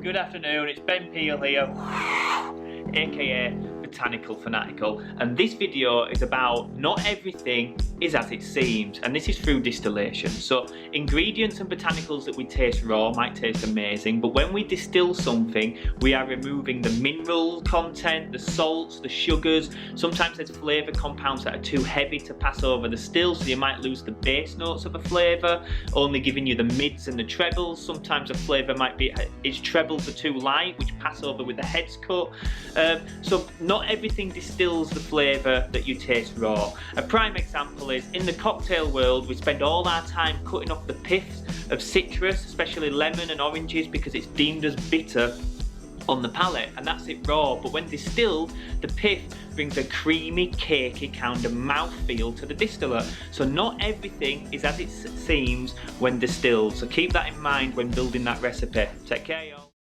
Good afternoon, it's Ben Peel here, aka Botanical Fanatical, and this video is about not everything is as it seems, and this is through distillation. So ingredients and botanicals that we taste raw might taste amazing, but when we distill something, we are removing the mineral content, the salts, the sugars. Sometimes there's flavour compounds that are too heavy to pass over the still, so you might lose the base notes of a flavour, only giving you the mids and the trebles. Sometimes a flavour might be, its trebles are too light, which pass over with the heads cut. So not everything distills the flavour that you taste raw. A prime example is, in the cocktail world, we spend all our time cutting off the piths of citrus, especially lemon and oranges, because it's deemed as bitter on the palate, and that's it raw. But when distilled, the pith brings a creamy, cakey kind of mouthfeel to the distiller. So not everything is as it seems when distilled. So keep that in mind when building that recipe. Take care, y'all.